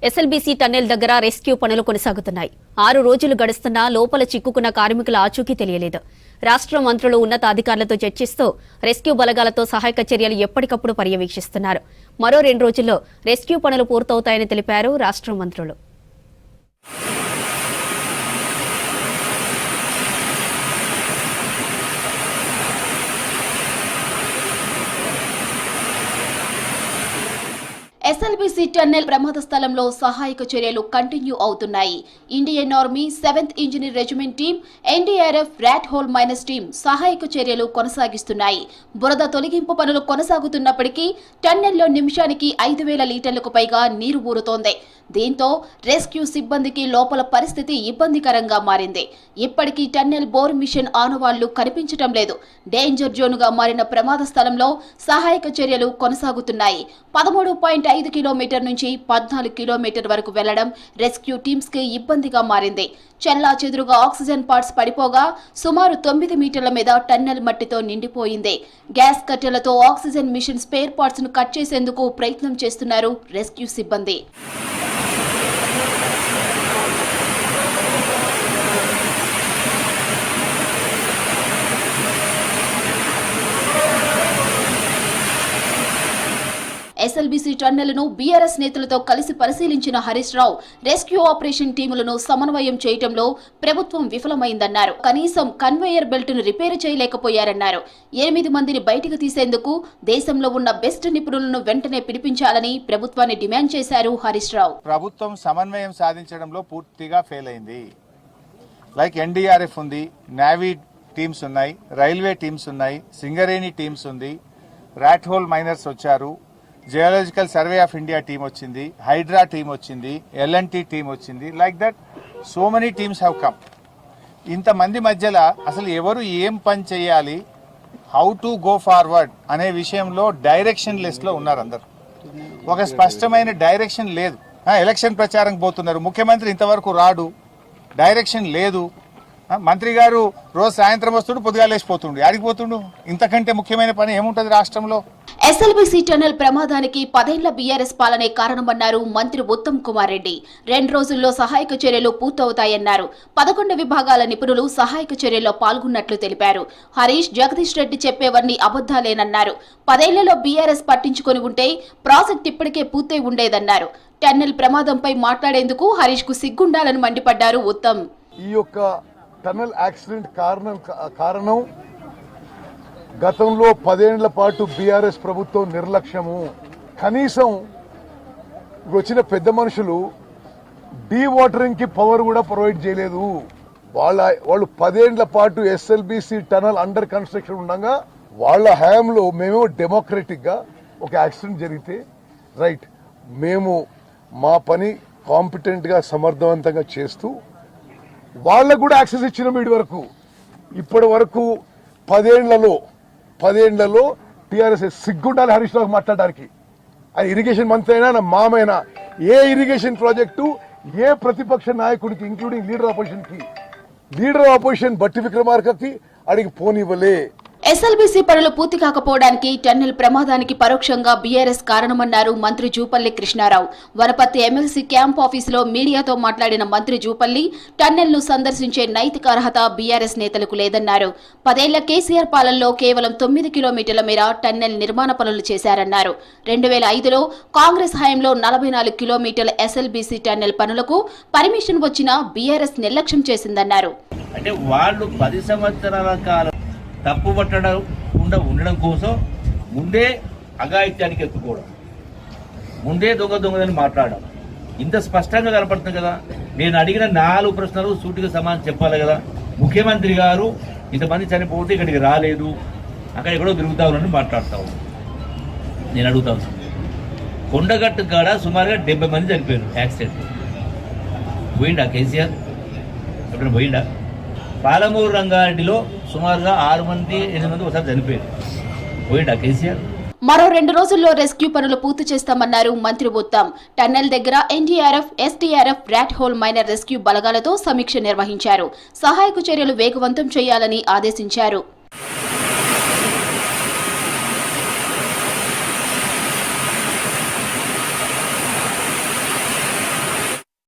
SLBC tunnel దగ్గర rescue పనులు కొనసాగుతున్నాయి. 6 రోజులు గడుస్తున్నా లోపల చిక్కుకున్న కార్మికుల ఆచూకీ తెలియలేదు. రాష్ట్ర మంత్రులు ఉన్నతాధికారులతో చర్చిస్తూ రెస్క్యూ బలగాలతో సహాయక చర్యలు ఎప్పటికప్పుడు పర్యవేక్షిస్తున్నారు. మరో 2 రోజుల్లో రెస్క్యూ పనులు పూర్తవుతాయని తెలిపారు రాష్ట్ర మంత్రులు. ఎస్ఎల్బీసీ టన్నెల్ ప్రమాద స్థలంలో సహాయక చర్యలు కంటిన్యూ అవుతున్నాయి. Indian Army 7th engineer regiment team, NDRF rat hole miners team సహాయక చర్యలు కొనసాగిస్తున్నాయి. బురద తొలగింపు పనులు కొనసాగుతున్నప్పటికీ టన్నెల్లో నిమిషానికి 5,000 లీటర్లకు పైగా నీరు ఊరుతోంది. దీంతో రెస్క్యూ సిబ్బందికి లోపల పరిస్థితి ఇబ్బందికరంగా మారింది. ఇప్పటికీ టన్నెల్ బోర్ మిషన్ ఆనవాళ్లు కనిపించటం లేదు. డేంజర్ జోన్గా మారిన ప్రమాద స్థలంలో సహాయక చర్యలు కొనసాగుతున్నాయి. 13.5 కిలోమీటర్ నుంచి 14 కిలోమీటర్ వరకు వెళ్లడం రెస్క్యూ టీమ్స్ కి ఇబ్బందిగా మారింది. చెల్లా చెదురుగా ఆక్సిజన్ పార్ట్స్ పడిపోగా సుమారు 9 మీటర్ల మీద టన్నెల్ మట్టితో నిండిపోయింది. గ్యాస్ కట్టెలతో ఆక్సిజన్ మిషన్ స్పేర్ పార్ట్స్ ను కట్ చేసేందుకు ప్రయత్నం చేస్తున్నారు రెస్క్యూ సిబ్బంది. ఎస్ఎల్బీసీ టన్నెల్ను బీఆర్ఎస్ నేతలతో కలిసి పరిశీలించిన హరీష్ రావు రెస్క్యూ ఆపరేషన్ టీములను సమన్వయం చేయడంలో ప్రభుత్వం విఫలమైందన్నారు. కనీసం కన్వేయర్ బెల్ట్ ను రిపేర్ చేయలేకపోయారన్నారు. 8 మందిని బయటకు తీసేందుకు దేశంలో ఉన్న బెస్ట్ నిపుణులను వెంటనే పిలిపించాలని ప్రభుత్వాన్ని డిమాండ్ చేశారు హరీష్ రావు. ప్రభుత్వం సమన్వయం సాధించడంలో పూర్తిగా ఫెయిల్ అయింది. లైక్ ఎన్డీఆర్ఎఫ్ ఉంది, నేవీ టీమ్స్ ఉన్నాయి, రైల్వే టీమ్స్ ఉన్నాయి, సింగరేణి టీమ్స్ ఉంది, ర్యాట్ హోల్ మైనర్స్ వచ్చారు, geological survey of India team వచ్చింది, హైడ్రా టీం వచ్చింది, ఎల్ఎన్టీ టీం వచ్చింది. Like that so many teams have come. ఇంతమంది మధ్యలో అసలు ఎవరు ఏం పని చేయాలి, హౌ టు గో ఫార్వర్డ్ అనే విషయంలో డైరెక్షన్ లెస్ లో ఉన్నారు అందరు. ఒక స్పష్టమైన డైరెక్షన్ లేదు. ఎలక్షన్ ప్రచారం పోతున్నారు, ముఖ్యమంత్రి ఇంతవరకు రాడు, డైరెక్షన్ లేదు. మంత్రి గారు రోజు సాయంత్రం వస్తుడు, పొద్దుగా లేచిపోతుండు, ఆడిపోతుండు. ఇంతకంటే ముఖ్యమైన పని ఏముంటది రాష్ట్రంలో? ఎస్ఎల్బీసీ టన్నెల్ ప్రమాదానికి 10 ఏళ్ల బీఆర్ఎస్ పాలనే కారణమన్నారు మంత్రి ఉత్తమ్ కుమార్ రెడ్డి. 2 రోజుల్లో సహాయక చర్యలు పూర్తవుతాయన్నారు. 11 విభాగాల నిపుణులు సహాయక చర్యల్లో పాల్గొన్నట్లు తెలిపారు. హరీష్, జగదీష్ రెడ్డి చెప్పేవన్నీ అబద్దాలేనన్నారు. 10 ఏళ్లలో బీఆర్ఎస్ పట్టించుకొని ఉంటే ప్రాజెక్ట్ ఇప్పటికే పూర్తయి ఉండేదన్నారు. టన్నెల్ ప్రమాదంపై మాట్లాడేందుకు హరీష్ కు సిగ్గుండాలని మండిపడ్డారు ఉత్తమ్. ఈ యొక్క టన్నెల్ యాక్సిడెంట్ కారణం గతంలో 10 ఏళ్ల పాటు బీఆర్ఎస్ ప్రభుత్వం నిర్లక్ష్యము. కనీసం వచ్చిన పెద్ద మనుషులు డీ వాటరింగ్ కి పవర్ కూడా ప్రొవైడ్ చేయలేదు. వాళ్ళు 10 ఏళ్ల పాటు ఎస్ఎల్బీసీ టనల్ అండర్ కన్స్ట్రక్షన్ ఉండగా వాళ్ళ హయాంలో మేము డెమోక్రటిక్ గా ఒక యాక్సిడెంట్ జరిగితే రైట్, మేము మా పని కాంపిటెంట్ గా సమర్థవంతంగా చేస్తూ వాళ్ళకు కూడా యాక్సెస్ ఇచ్చినాం. ఇప్పటి వరకు 10 ఏళ్లలో టీఆర్ఎస్ సిగ్గుండాలి హరీష్ రావు మాట్లాడడానికి. అది ఇరిగేషన్ మంత్రి అయినా, నా మామైనా, ఏ ఇరిగేషన్ ప్రాజెక్టు ఏ ప్రతిపక్ష నాయకుడికి ఇంక్లూడింగ్ లీడర్ ఆఫ్ అపోజిషన్ బట్టి విక్రమార్కకి అడిగి పోనివ్వలే. ఎస్ఎల్బీసీ పనులు పూర్తి కాకపోవడానికి టన్నెల్ ప్రమాదానికి పరోక్షంగా బీఆర్ఎస్ కారణమన్నారు మంత్రి జూపల్లి కృష్ణారావు. వనపర్తి ఎమ్మెల్సీ క్యాంప్ ఆఫీసులో మీడియాతో మాట్లాడిన మంత్రి జూపల్లి టన్నెల్ ను సందర్శించే నైతిక అర్హత బీఆర్ఎస్ నేతలకు లేదన్నారు. 10 ఏళ్ల కేసీఆర్ పాలనలో కేవలం 9 కిలోమీటర్ల మేర టన్నెల్ నిర్మాణ పనులు చేశారన్నారు. 2005లో కాంగ్రెస్ హయాంలో 44 కిలోమీటర్ల ఎస్ఎల్బీసీ టన్నెల్ పనులకు పర్మిషన్ వచ్చినా బీఆర్ఎస్ నిర్లక్ష్యం చేసిందన్నారు. అంటే వాళ్ళు 10 సంవత్సరాల కాలం తప్పు పట్టకుండా ఉండడం కోసం ముందే అఘాయిత్యానికి ఎత్తుకోవడం, ముందే దొంగదని మాట్లాడడం ఇంత స్పష్టంగా కనపడుతుంది కదా. నేను అడిగిన 4 ప్రశ్నలు సూటిగా సమాధానం చెప్పాలి కదా. ముఖ్యమంత్రి గారు ఇంతమంది చనిపోతే ఇక్కడికి రాలేదు, అక్కడ ఎక్కడో తిరుగుతా ఉన్నాను మాట్లాడుతూ ఉన్నాను. నేను అడుగుతా ఉన్నాను, కొండగట్టు కాడ సుమారుగా 70 మంది చనిపోయారు యాక్సిడెంట్. పోయిండా కేసీఆర్? ఎక్కడ పోయిండా? పాలమూరు రంగారెడ్డిలో సుమారుగా 6 మంది 8 మంది ఒకసారి చనిపోయారు. పోయిండా కేసీఆర్? మరో 2 రోజుల్లో రెస్క్యూ పనులు పూర్తి చేస్తామన్నారు మంత్రి ఉత్తమ్. టన్నెల్ దగ్గర NDRF, SDRF, rat hole miner rescue బలగాలతో సమీక్ష నిర్వహించారు. సహాయక చర్యలు వేగవంతం చేయాలని ఆదేశించారు.